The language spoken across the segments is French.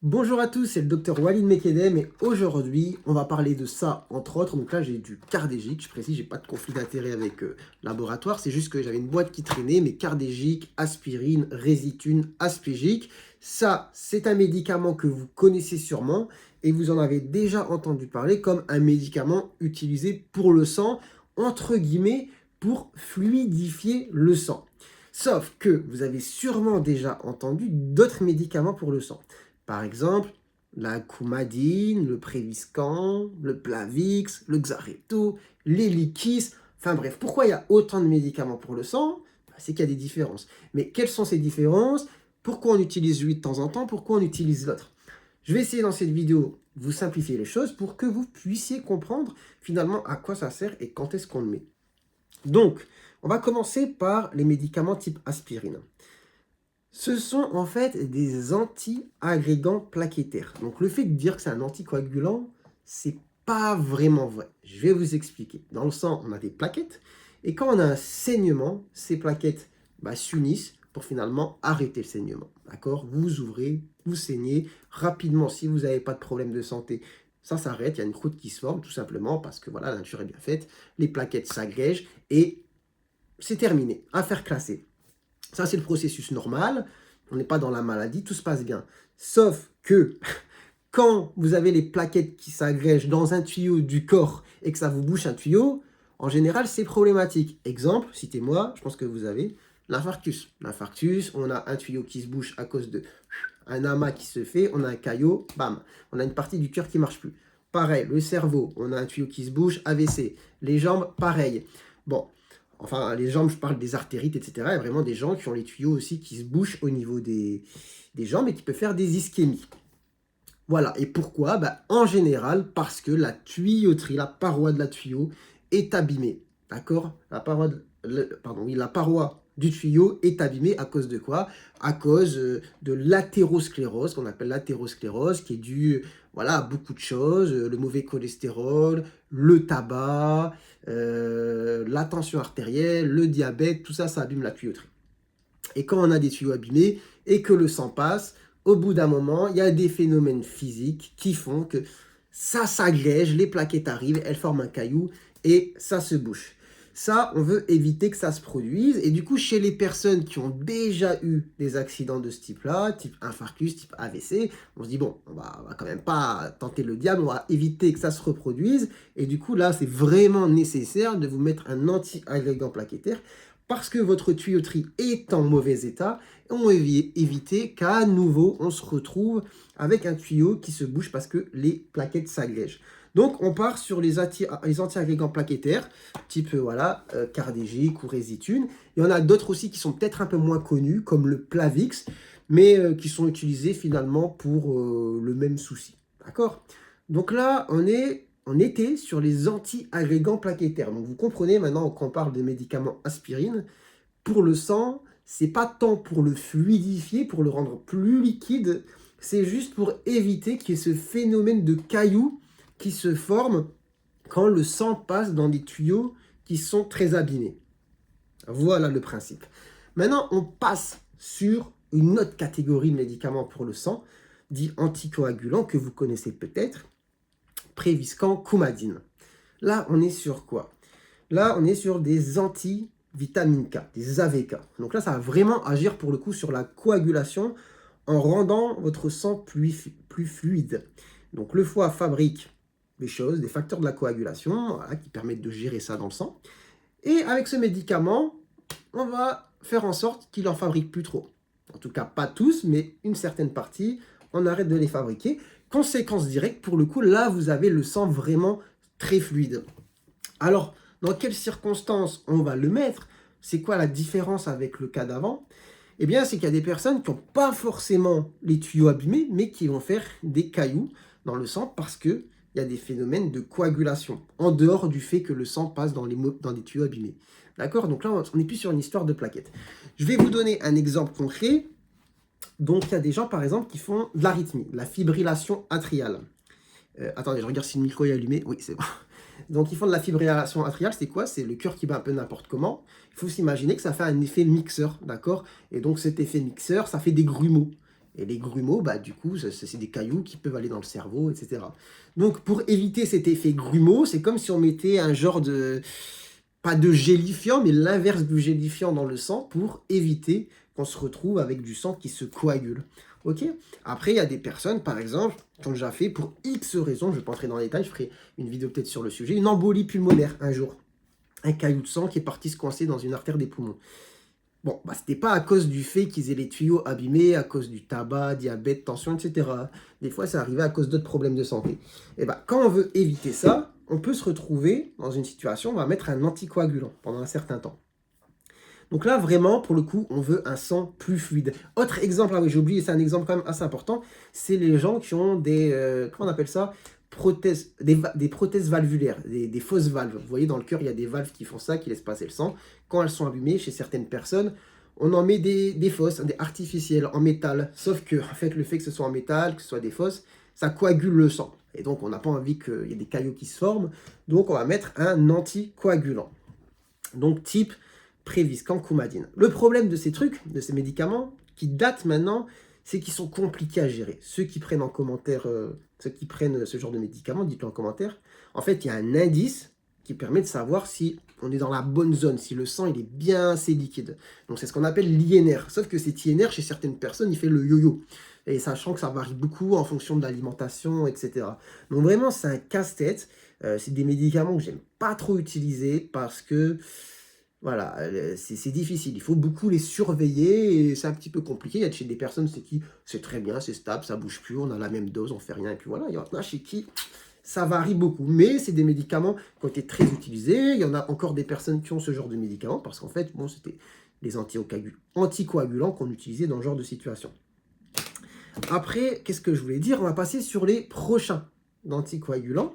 Bonjour à tous, c'est le docteur Walid Mekedem et aujourd'hui on va parler de ça entre autres. Donc là j'ai du Cardégique, je précise, j'ai pas de conflit d'intérêt avec laboratoire, c'est juste que j'avais une boîte qui traînait, mais Cardégique, aspirine, Résitune, Aspégique, ça c'est un médicament que vous connaissez sûrement et vous en avez déjà entendu parler comme un médicament utilisé pour le sang, entre guillemets, pour fluidifier le sang. Sauf que vous avez sûrement déjà entendu d'autres médicaments pour le sang. Par exemple, la coumadine, le Préviscan, le Plavix, le Xarelto, l'Eliquis. Enfin bref, pourquoi il y a autant de médicaments pour le sang? C'est qu'il y a des différences. Mais quelles sont ces différences? Pourquoi on utilise lui de temps en temps? Pourquoi on utilise l'autre? Je vais essayer dans cette vidéo de vous simplifier les choses pour que vous puissiez comprendre finalement à quoi ça sert et quand est-ce qu'on le met. Donc, on va commencer par les médicaments type aspirine. Ce sont en fait des anti-agrégants plaquettaires. Donc le fait de dire que c'est un anticoagulant, c'est pas vraiment vrai. Je vais vous expliquer. Dans le sang, on a des plaquettes. Et quand on a un saignement, ces plaquettes s'unissent pour finalement arrêter le saignement. D'accord? Vous ouvrez, vous saignez rapidement. Si vous n'avez pas de problème de santé, ça s'arrête. Il y a une croûte qui se forme tout simplement parce que voilà, la nature est bien faite. Les plaquettes s'agrègent et c'est terminé. Affaire classée. Ça, c'est le processus normal. On n'est pas dans la maladie, tout se passe bien. Sauf que quand vous avez les plaquettes qui s'agrègent dans un tuyau du corps et que ça vous bouche un tuyau, en général, c'est problématique. Exemple, citez-moi, je pense que vous avez l'infarctus. L'infarctus, on a un tuyau qui se bouche à cause de un amas qui se fait, on a un caillot, bam, on a une partie du cœur qui ne marche plus. Pareil, le cerveau, on a un tuyau qui se bouche, AVC. Les jambes, pareil. Bon, enfin, les jambes, je parle des artérites, etc. Il y a vraiment des gens qui ont les tuyaux aussi qui se bouchent au niveau des jambes et qui peuvent faire des ischémies. Voilà. Et pourquoi? En général, parce que la tuyauterie, la paroi de la tuyau est abîmée. D'accord? La paroi du tuyau est abîmée à cause de quoi? À cause de l'athérosclérose, qu'on appelle l'athérosclérose, qui est due à beaucoup de choses, le mauvais cholestérol, le tabac, la tension artérielle, le diabète, tout ça, ça abîme la tuyauterie. Et quand on a des tuyaux abîmés et que le sang passe, au bout d'un moment, il y a des phénomènes physiques qui font que ça s'agrège, les plaquettes arrivent, elles forment un caillou et ça se bouche. Ça, on veut éviter que ça se produise. Et du coup, chez les personnes qui ont déjà eu des accidents de ce type-là, type infarctus, type AVC, on se dit, bon, on va quand même pas tenter le diable, on va éviter que ça se reproduise. Et du coup, là, c'est vraiment nécessaire de vous mettre un anti-agrégant plaquettaire parce que votre tuyauterie est en mauvais état. On va éviter qu'à nouveau, on se retrouve avec un tuyau qui se bouche parce que les plaquettes s'agrègent. Donc, on part sur les anti-agrégants plaquettaires, type Cardégique ou Résitune. Il y en a d'autres aussi qui sont peut-être un peu moins connus, comme le Plavix, mais qui sont utilisés finalement pour le même souci. D'accord? Donc là, on était sur les anti-agrégants plaquettaires. Donc, vous comprenez maintenant quand on parle des médicaments aspirine, pour le sang, c'est pas tant pour le fluidifier, pour le rendre plus liquide, c'est juste pour éviter qu'il y ait ce phénomène de cailloux qui se forme quand le sang passe dans des tuyaux qui sont très abîmés. Voilà le principe. Maintenant, on passe sur une autre catégorie de médicaments pour le sang, dit anticoagulants, que vous connaissez peut-être, Préviscan, coumadine. Là, on est sur quoi? Là, on est sur des anti-vitamine K, des AVK. Donc là, ça va vraiment agir pour le coup sur la coagulation en rendant votre sang plus fluide. Donc le foie fabrique des choses, des facteurs de la coagulation, qui permettent de gérer ça dans le sang. Et avec ce médicament, on va faire en sorte qu'il n'en fabrique plus trop. En tout cas, pas tous, mais une certaine partie, on arrête de les fabriquer. Conséquence directe, pour le coup, là, vous avez le sang vraiment très fluide. Alors, dans quelles circonstances on va le mettre? C'est quoi la différence avec le cas d'avant? Eh bien, c'est qu'il y a des personnes qui n'ont pas forcément les tuyaux abîmés, mais qui vont faire des cailloux dans le sang parce qu'il y a des phénomènes de coagulation, en dehors du fait que le sang passe dans des tuyaux abîmés. D'accord? Donc là, on n'est plus sur une histoire de plaquettes. Je vais vous donner un exemple concret. Donc, il y a des gens, par exemple, qui font de l'arythmie, de la fibrillation atriale. Attendez, je regarde si le micro est allumé. Oui, c'est bon. Donc, ils font de la fibrillation atriale, c'est quoi? C'est le cœur qui bat un peu n'importe comment. Il faut s'imaginer que ça fait un effet mixeur, d'accord? Et donc, cet effet mixeur, ça fait des grumeaux. Et les grumeaux, bah, du coup, c'est des cailloux qui peuvent aller dans le cerveau, etc. Donc, pour éviter cet effet grumeau, c'est comme si on mettait un genre de, pas de gélifiant, mais l'inverse du gélifiant dans le sang pour éviter qu'on se retrouve avec du sang qui se coagule. Ok. Après, il y a des personnes, par exemple, qui ont déjà fait, pour X raisons, je ne vais pas entrer dans les détails, je ferai une vidéo peut-être sur le sujet, une embolie pulmonaire un jour. Un caillou de sang qui est parti se coincer dans une artère des poumons. Bon, bah, c'était pas à cause du fait qu'ils aient les tuyaux abîmés, à cause du tabac, diabète, tension, etc. Des fois, ça arrivait à cause d'autres problèmes de santé. Et bah, quand on veut éviter ça, on peut se retrouver dans une situation où on va mettre un anticoagulant pendant un certain temps. Donc là, vraiment, pour le coup, on veut un sang plus fluide. Autre exemple, ah oui, j'ai oublié, c'est un exemple quand même assez important, c'est les gens qui ont des, comment on appelle ça, prothèses, des prothèses valvulaires, des fausses valves. Vous voyez, dans le cœur, il y a des valves qui font ça, qui laissent passer le sang. Quand elles sont abîmées, chez certaines personnes, on en met des fausses, des artificielles, en métal. Sauf que, en fait, le fait que ce soit en métal, que ce soit des fausses, ça coagule le sang. Et donc, on n'a pas envie qu'il y ait des caillots qui se forment. Donc, on va mettre un anticoagulant. Donc, type Préviscan, Coumadine. Le problème de ces trucs, de ces médicaments, qui datent maintenant, c'est qu'ils sont compliqués à gérer. Ceux qui prennent en commentaire, ceux qui prennent ce genre de médicaments, dites-le en commentaire. En fait, il y a un indice qui permet de savoir si on est dans la bonne zone, si le sang il est bien assez liquide. Donc c'est ce qu'on appelle l'INR. Sauf que cet INR, chez certaines personnes, il fait le yo-yo. Et sachant que ça varie beaucoup en fonction de l'alimentation, etc. Donc vraiment, c'est un casse-tête. C'est des médicaments que j'aime pas trop utiliser parce que voilà, c'est difficile. Il faut beaucoup les surveiller et c'est un petit peu compliqué. Il y a chez des personnes c'est qui c'est très bien, c'est stable, ça bouge plus, on a la même dose, on fait rien et puis voilà. Il y en a chez qui ça varie beaucoup, mais c'est des médicaments qui ont été très utilisés. Il y en a encore des personnes qui ont ce genre de médicaments parce qu'en fait, bon, c'était les anticoagulants qu'on utilisait dans ce genre de situation. Après, qu'est-ce que je voulais dire? On va passer sur les prochains anticoagulants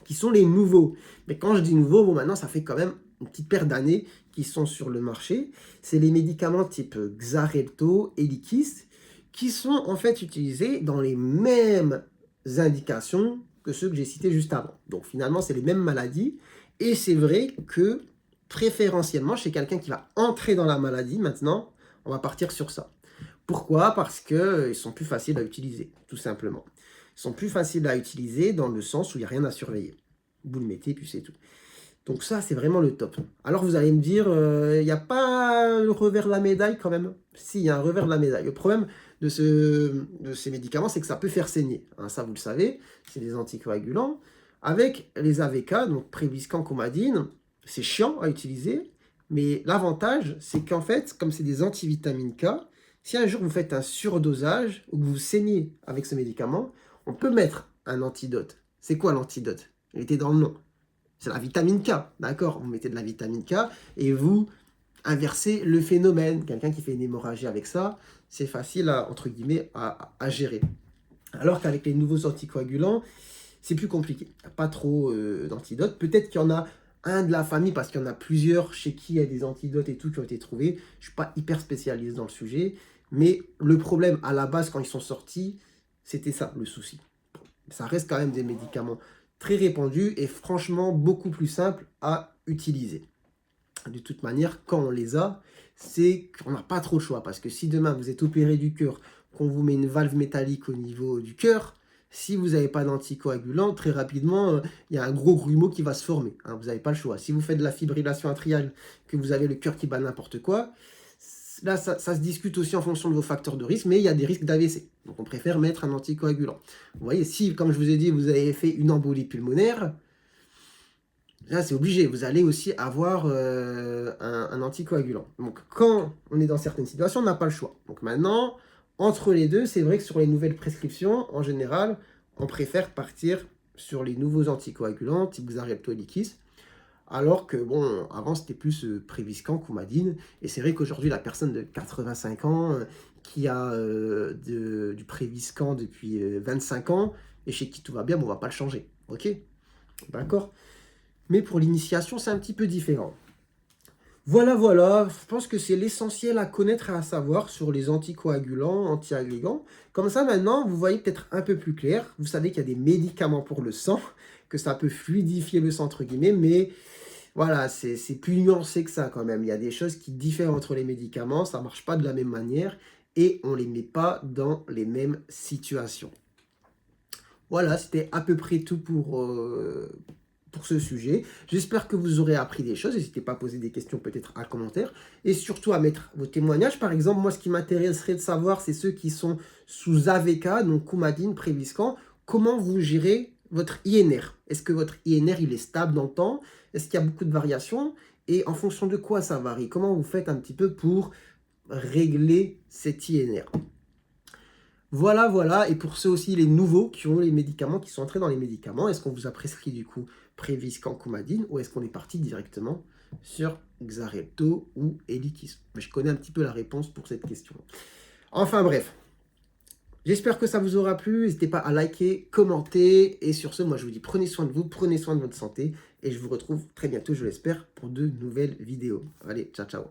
qui sont les nouveaux. Mais quand je dis nouveaux, bon, maintenant, ça fait quand même une petite paire d'années qui sont sur le marché. C'est les médicaments type Xarelto, Eliquis, qui sont en fait utilisés dans les mêmes indications que ceux que j'ai cités juste avant. Donc finalement, c'est les mêmes maladies. Et c'est vrai que préférentiellement, chez quelqu'un qui va entrer dans la maladie, maintenant, on va partir sur ça. Pourquoi? Parce qu'ils sont plus faciles à utiliser, tout simplement. Ils sont plus faciles à utiliser dans le sens où il n'y a rien à surveiller. Vous le mettez, puis c'est tout. Donc ça, c'est vraiment le top. Alors vous allez me dire, il n'y a pas le revers de la médaille quand même? Si, il y a un revers de la médaille. Le problème de ces médicaments, c'est que ça peut faire saigner. Hein, ça, vous le savez, c'est des anticoagulants. Avec les AVK, donc Préviscan, Coumadine, c'est chiant à utiliser, mais l'avantage, c'est qu'en fait, comme c'est des antivitamines K, si un jour vous faites un surdosage ou que vous saignez avec ce médicament, on peut mettre un antidote. C'est quoi l'antidote? Il était dans le nom. C'est la vitamine K, d'accord? Vous mettez de la vitamine K et vous inversez le phénomène. Quelqu'un qui fait une hémorragie avec ça, c'est facile à, entre guillemets, à gérer. Alors qu'avec les nouveaux anticoagulants, c'est plus compliqué. Il n'y a pas trop d'antidotes. Peut-être qu'il y en a un de la famille, parce qu'il y en a plusieurs chez qui il y a des antidotes et tout qui ont été trouvés. Je ne suis pas hyper spécialiste dans le sujet. Mais le problème, à la base, quand ils sont sortis, c'était ça, le souci. Ça reste quand même des médicaments très répandus et franchement beaucoup plus simples à utiliser. De toute manière, quand on les a, c'est qu'on n'a pas trop le choix. Parce que si demain vous êtes opéré du cœur, qu'on vous met une valve métallique au niveau du cœur, si vous n'avez pas d'anticoagulant, très rapidement, il y a un gros grumeau qui va se former. Hein, vous n'avez pas le choix. Si vous faites de la fibrillation atriale, que vous avez le cœur qui bat n'importe quoi, là, ça se discute aussi en fonction de vos facteurs de risque, mais il y a des risques d'AVC. Donc, on préfère mettre un anticoagulant. Vous voyez, si, comme je vous ai dit, vous avez fait une embolie pulmonaire, là, c'est obligé. Vous allez aussi avoir un anticoagulant. Donc, quand on est dans certaines situations, on n'a pas le choix. Donc, maintenant, entre les deux, c'est vrai que sur les nouvelles prescriptions, en général, on préfère partir sur les nouveaux anticoagulants, type Xarelto, Eliquis. Alors que, bon, avant, c'était plus Préviscan, Coumadine. Et c'est vrai qu'aujourd'hui, la personne de 85 ans qui a du Préviscan depuis 25 ans et chez qui tout va bien, bon, on ne va pas le changer. Ok? D'accord? Mais pour l'initiation, c'est un petit peu différent. Voilà, voilà. Je pense que c'est l'essentiel à connaître et à savoir sur les anticoagulants, antiagrégants. Comme ça, maintenant, vous voyez peut-être un peu plus clair. Vous savez qu'il y a des médicaments pour le sang, que ça peut fluidifier le sang, entre guillemets, mais voilà, c'est plus nuancé que ça quand même. Il y a des choses qui diffèrent entre les médicaments, ça ne marche pas de la même manière. et on ne les met pas dans les mêmes situations. Voilà, c'était à peu près tout pour ce sujet. J'espère que vous aurez appris des choses. N'hésitez pas à poser des questions peut-être en commentaire. Et surtout à mettre vos témoignages. Par exemple, moi, ce qui m'intéresserait de savoir, c'est ceux qui sont sous AVK, donc Coumadine, Préviscan. Comment vous gérez votre INR? Est-ce que votre INR, il est stable dans le temps? Est-ce qu'il y a beaucoup de variations? Et en fonction de quoi ça varie? Comment vous faites un petit peu pour régler cet INR? Voilà, voilà. Et pour ceux aussi, les nouveaux qui ont les médicaments, qui sont entrés dans les médicaments, est-ce qu'on vous a prescrit du coup Préviscan, Coumadine, ou est-ce qu'on est parti directement sur Xarelto ou Eliquis? Mais je connais un petit peu la réponse pour cette question. Enfin bref, j'espère que ça vous aura plu. N'hésitez pas à liker, commenter. Et sur ce, moi je vous dis prenez soin de vous, prenez soin de votre santé. Et je vous retrouve très bientôt, je l'espère, pour de nouvelles vidéos. Allez, ciao, ciao.